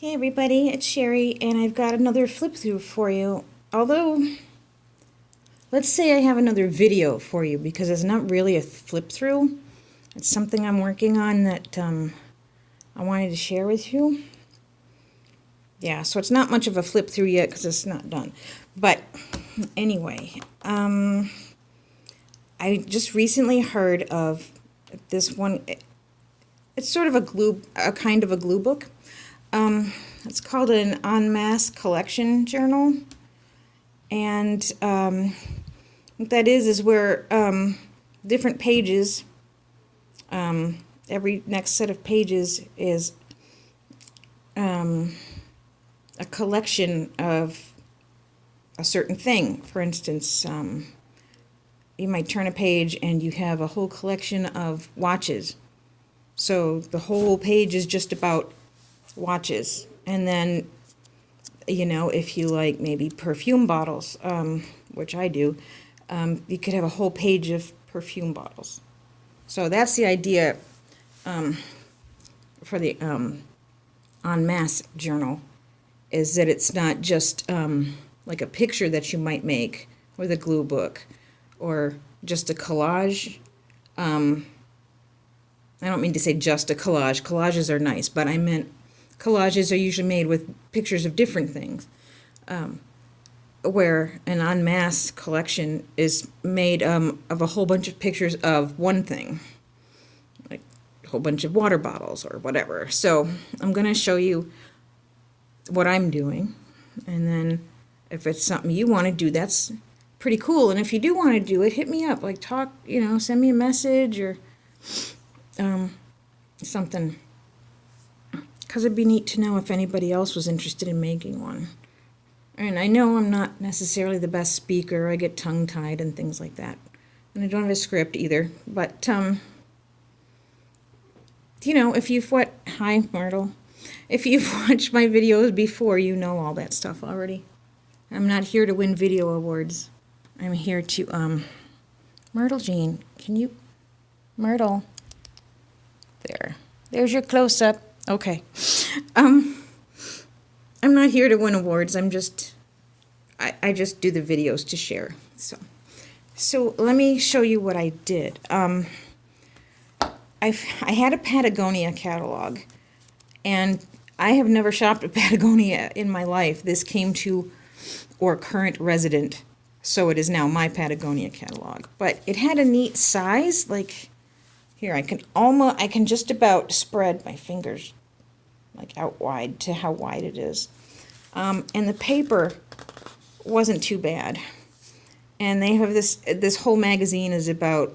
Hey everybody, it's Sherry, and I've got another flip through for you. Although, let's say I have another video for you because it's not really a flip through. It's something I'm working on that I wanted to share with you. Yeah, so it's not much of a flip through yet because it's not done. But anyway, I just recently heard of this one. It's sort of a kind of a glue book. It's called an Masse collection journal, and what that is where different pages, every next set of pages is a collection of a certain thing. For instance, you might turn a page and you have a whole collection of watches. So the whole page is just about watches. And then, you know, if you like maybe perfume bottles, which I do, you could have a whole page of perfume bottles. So that's the idea for the En Masse journal, is that it's not just like a picture that you might make with a glue book or just a collage. I don't mean to say just a collage. Collages are nice, but I meant collages are usually made with pictures of different things, where an en masse collection is made of a whole bunch of pictures of one thing, like a whole bunch of water bottles or whatever. So I'm going to show you what I'm doing, and then if it's something you want to do, that's pretty cool. And if you do want to do it, hit me up, like talk, you know, send me a message or something. Because it'd be neat to know if anybody else was interested in making one. And I know I'm not necessarily the best speaker. I get tongue-tied and things like that. And I don't have a script either. But, you know, if you've Hi, Myrtle. If you've watched my videos before, you know all that stuff already. I'm not here to win video awards. I'm here to, Myrtle Jean, can you... Myrtle. There's your close-up. Okay. I'm not here to win awards. I just do the videos to share. So let me show you what I did. I had a Patagonia catalog, and I have never shopped at Patagonia in my life. This came to our current resident, so it is now my Patagonia catalog. But it had a neat size, like here I can just about spread my fingers like out wide to how wide it is. And the paper wasn't too bad. And they have this whole magazine is about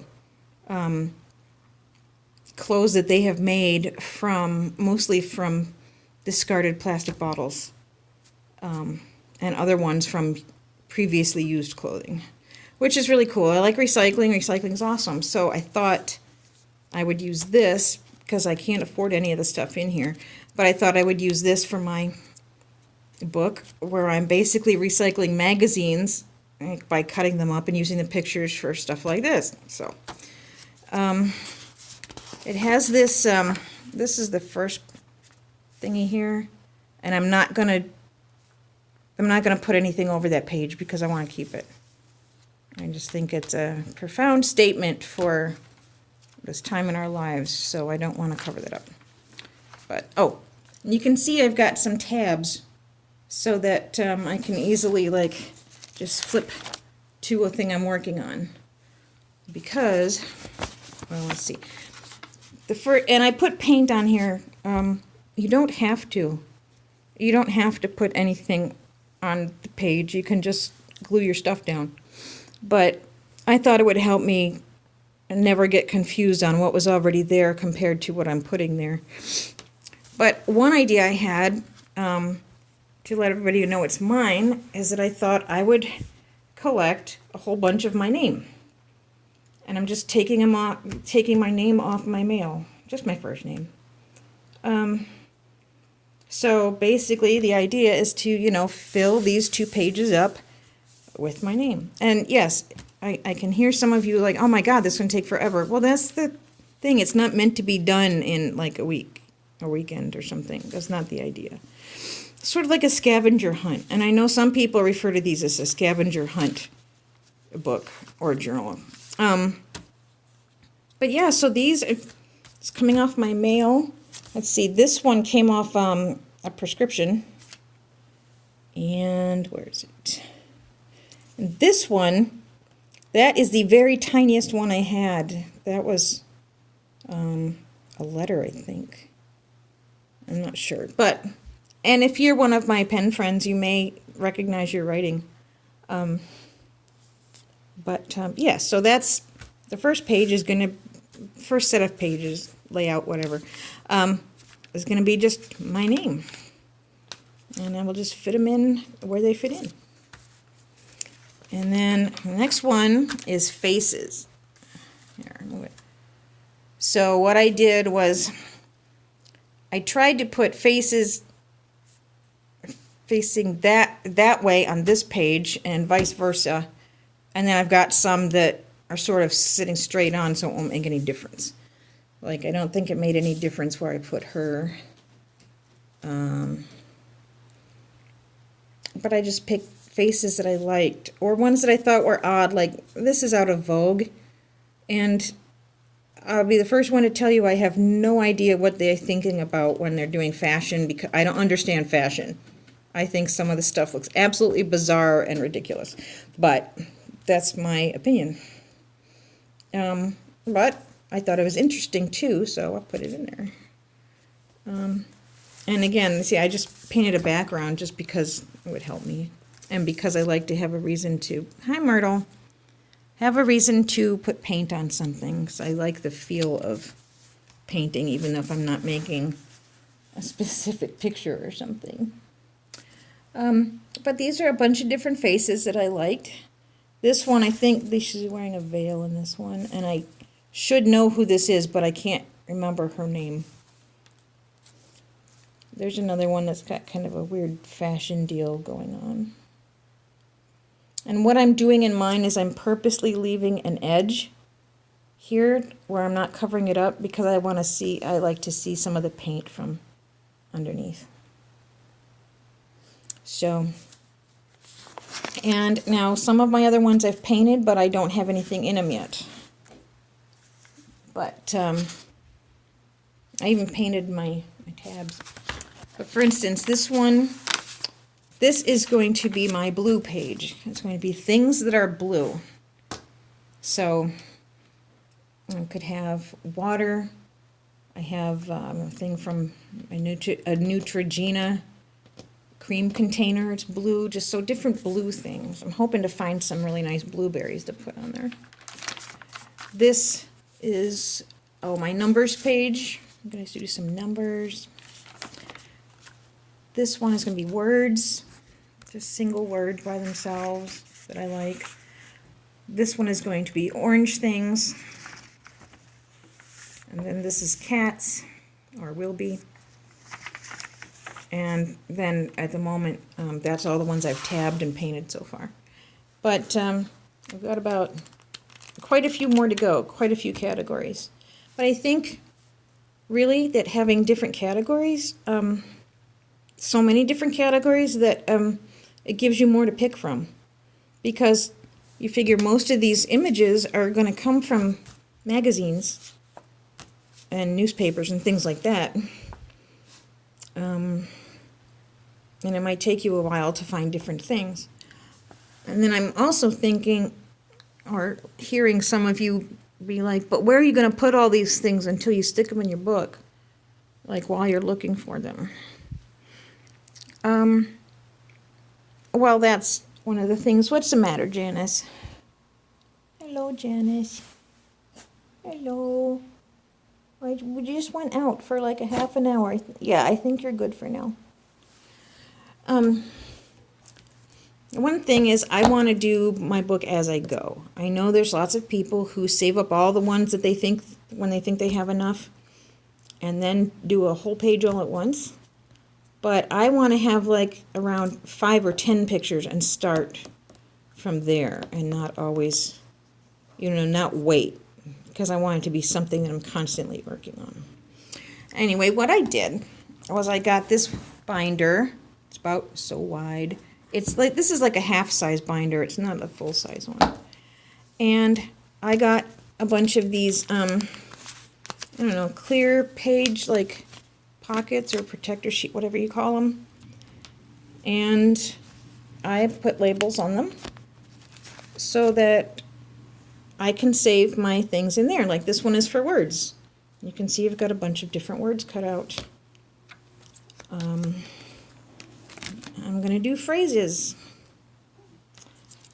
clothes that they have made mostly from discarded plastic bottles, and other ones from previously used clothing, which is really cool. I like recycling. Recycling's awesome. So I thought I would use this because I can't afford any of the stuff in here. But I thought I would use this for my book, where I'm basically recycling magazines by cutting them up and using the pictures for stuff like this. So it has this, this is the first thingy here, and I'm not gonna put anything over that page because I want to keep it. I just think it's a profound statement for this time in our lives, so I don't want to cover that up. But, oh, you can see I've got some tabs so that I can easily, like, just flip to a thing I'm working on. Because, well, let's see. And I put paint on here. You don't have to. You don't have to put anything on the page. You can just glue your stuff down. But I thought it would help me never get confused on what was already there compared to what I'm putting there. But one idea I had, to let everybody know it's mine, is that I thought I would collect a whole bunch of my name. And I'm just taking my name off my mail, just my first name. So basically the idea is to, you know, fill these 2 pages up with my name. And yes, I can hear some of you like, oh my God, this is going to take forever. Well, that's the thing. It's not meant to be done in like a week. a weekend or something. That's not the idea. Sort of like a scavenger hunt. And I know some people refer to these as a scavenger hunt book or journal. But yeah, so these, it's coming off my mail. Let's see, this one came off a prescription. And where is it? And this one, that is the very tiniest one I had. That was a letter, I think. I'm not sure. But, and if you're one of my pen friends, you may recognize your writing. Yeah, so that's, the first page is going to, first set of pages, layout, whatever, is going to be just my name. And I will just fit them in where they fit in. And then the next one is faces. Here, move it. So what I did was I tried to put faces facing that way on this page and vice versa. And then I've got some that are sort of sitting straight on, so it won't make any difference. Like, I don't think it made any difference where I put her. But I just picked faces that I liked, or ones that I thought were odd, like this is out of vogue. And I'll be the first one to tell you I have no idea what they're thinking about when they're doing fashion, because I don't understand fashion. I think some of the stuff looks absolutely bizarre and ridiculous. But that's my opinion. But I thought it was interesting too, so I'll put it in there. And again, see, I just painted a background just because it would help me. And because I like to have a reason to, hi Myrtle, have a reason to put paint on something. So I like the feel of painting, even if I'm not making a specific picture or something. But these are a bunch of different faces that I liked. This one, I think she's wearing a veil in this one, and I should know who this is, but I can't remember her name. There's another one that's got kind of a weird fashion deal going on. And what I'm doing in mine is I'm purposely leaving an edge here where I'm not covering it up because I like to see some of the paint from underneath. So, and now some of my other ones I've painted, but I don't have anything in them yet. But I even painted my tabs. But for instance, this one, this is going to be my blue page. It's going to be things that are blue. So I could have water. I have a thing from a Neutrogena cream container. It's blue, just so different blue things. I'm hoping to find some really nice blueberries to put on there. This is, my numbers page. I'm going to do some numbers. This one is going to be words, just single words by themselves that I like. This one is going to be orange things. And then this is cats, or will be. And then at the moment, that's all the ones I've tabbed and painted so far. But I've got about quite a few more to go, quite a few categories. But I think really that having different categories, so many different categories that it gives you more to pick from. Because you figure most of these images are going to come from magazines and newspapers and things like that. And it might take you a while to find different things. And then I'm also thinking, or hearing some of you be like, but where are you going to put all these things until you stick them in your book? Like while you're looking for them. Well, that's one of the things. What's the matter, Janice? Hello, Janice. Hello. We just went out for like a half an hour. Yeah, I think you're good for now. One thing is I want to do my book as I go. I know there's lots of people who save up all the ones that they think when they think they have enough and then do a whole page all at once. But I want to have like around 5 or 10 pictures and start from there and not always, not wait, because I want it to be something that I'm constantly working on. Anyway, what I did was I got this binder. It's about so wide. It's like, this is like a half-size binder. It's not a full-size one. And I got a bunch of these, I don't know, clear page, like pockets or protector sheet, whatever you call them. And I put labels on them so that I can save my things in there. Like this one is for words. You can see I've got a bunch of different words cut out. I'm going to do phrases.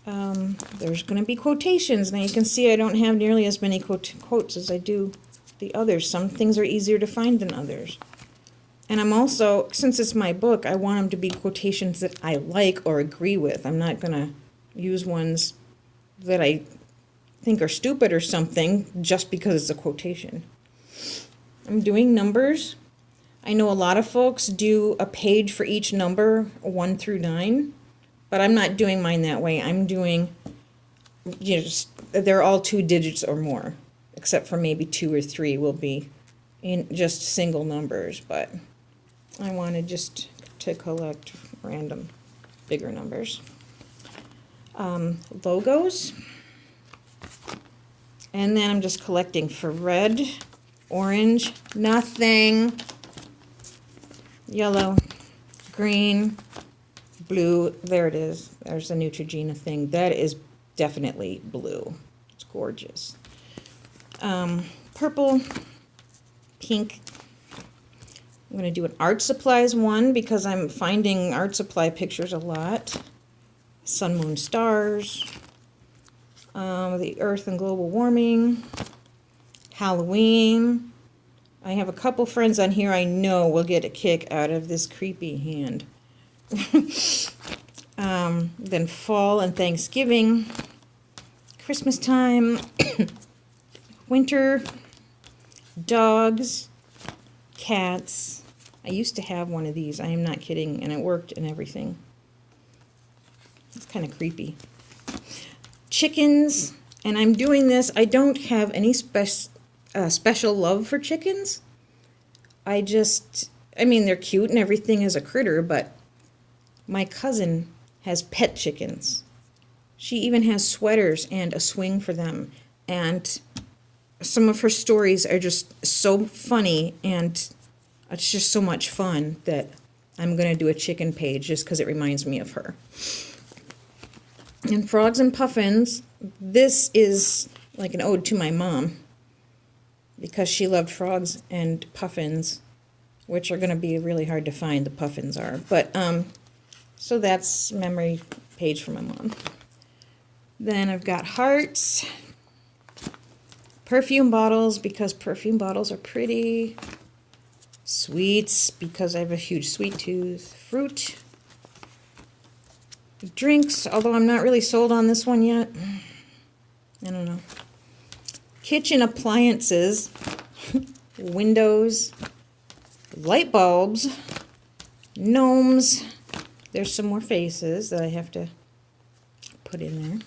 There's going to be quotations. Now you can see I don't have nearly as many quotes as I do the others. Some things are easier to find than others. And I'm also, since it's my book, I want them to be quotations that I like or agree with. I'm not going to use ones that I think are stupid or something just because it's a quotation. I'm doing numbers. I know a lot of folks do a page for each number, 1 through 9, but I'm not doing mine that way. I'm doing, they're all 2 digits or more, except for maybe 2 or 3 will be in just single numbers, but I wanted just to collect random bigger numbers. Logos. And then I'm just collecting for red, orange, nothing, yellow, green, blue. There it is. There's the Neutrogena thing. That is definitely blue. It's gorgeous. Purple, pink. I'm going to do an art supplies one because I'm finding art supply pictures a lot. Sun, moon, stars. The earth and global warming. Halloween. I have a couple friends on here I know will get a kick out of this creepy hand. Then fall and Thanksgiving. Christmas time. Winter. Dogs. Cats. I used to have one of these. I am not kidding. And it worked and everything. It's kind of creepy. Chickens. And I'm doing this. I don't have any special love for chickens. I mean, they're cute and everything as a critter, but my cousin has pet chickens. She even has sweaters and a swing for them. And some of her stories are just so funny, and it's just so much fun that I'm going to do a chicken page just because it reminds me of her. And frogs and puffins. This is like an ode to my mom, because she loved frogs and puffins, which are going to be really hard to find, the puffins are. But, so that's memory page for my mom. Then I've got hearts, perfume bottles, because perfume bottles are pretty, sweets, because I have a huge sweet tooth, fruit, drinks, although I'm not really sold on this one yet. I don't know. Kitchen appliances, windows, light bulbs, gnomes. There's some more faces that I have to put in there.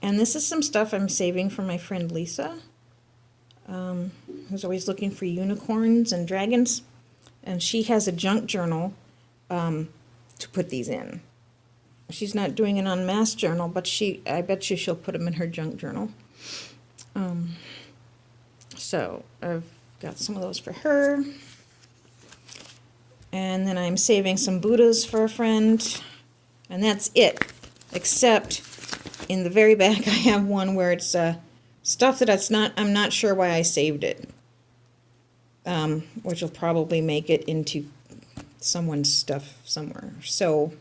And this is some stuff I'm saving for my friend Lisa, who's always looking for unicorns and dragons. And she has a junk journal to put these in. She's not doing it on Masse journal, but I bet you she'll put them in her junk journal. So I've got some of those for her. And then I'm saving some Buddhas for a friend. And that's it. Except in the very back I have one where it's stuff that I'm not sure why I saved it. Which will probably make it into someone's stuff somewhere. So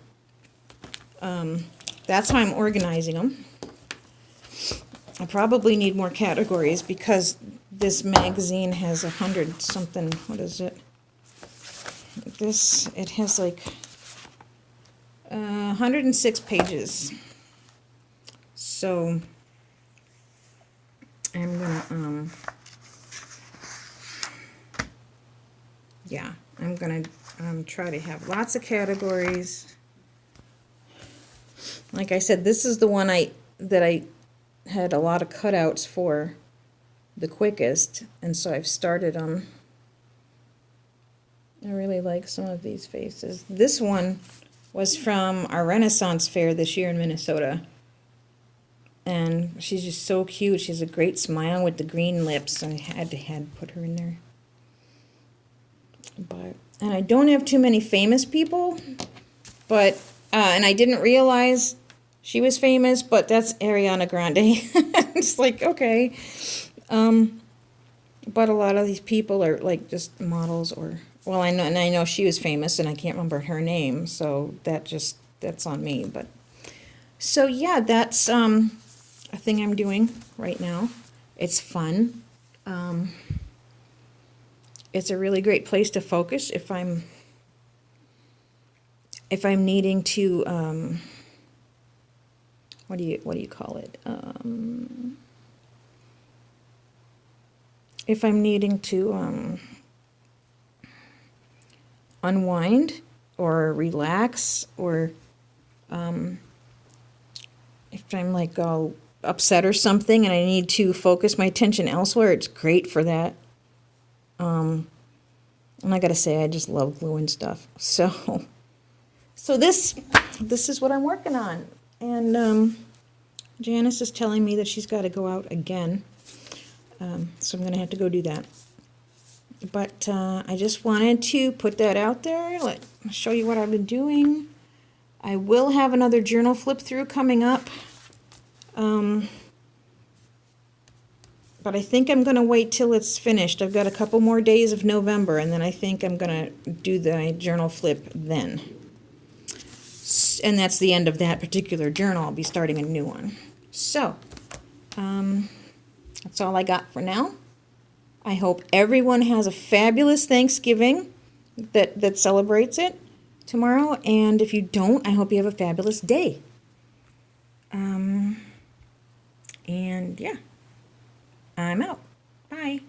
that's how I'm organizing them. I probably need more categories because this magazine has 100 something. What is it? It has like 106 pages. So I'm gonna I'm gonna try to have lots of categories. Like I said, this is the one that I had a lot of cutouts for the quickest, and so I've started them I really like some of these faces. This one was from our Renaissance fair this year in Minnesota. And she's just so cute. She has a great smile with the green lips. I had to put her in there. And I don't have too many famous people, but and I didn't realize she was famous, but that's Ariana Grande. It's like, okay. But a lot of these people are like just models, or well, I know she was famous and I can't remember her name, so that's on me. But so yeah, that's a thing I'm doing right now. It's fun. It's a really great place to focus if I'm needing to what do you call it? If I'm needing to unwind or relax, or if I'm like all upset or something and I need to focus my attention elsewhere, it's great for that. And I gotta say, I just love gluing stuff. So this is what I'm working on. And Janice is telling me that she's got to go out again. So I'm gonna have to go do that. But I just wanted to put that out there, show you what I've been doing. I will have another journal flip through coming up. But I think I'm going to wait till it's finished. I've got a couple more days of November, and then I think I'm going to do the journal flip then. And that's the end of that particular journal. I'll be starting a new one. So, that's all I got for now. I hope everyone has a fabulous Thanksgiving that celebrates it tomorrow. And if you don't, I hope you have a fabulous day. And yeah. I'm out. Bye.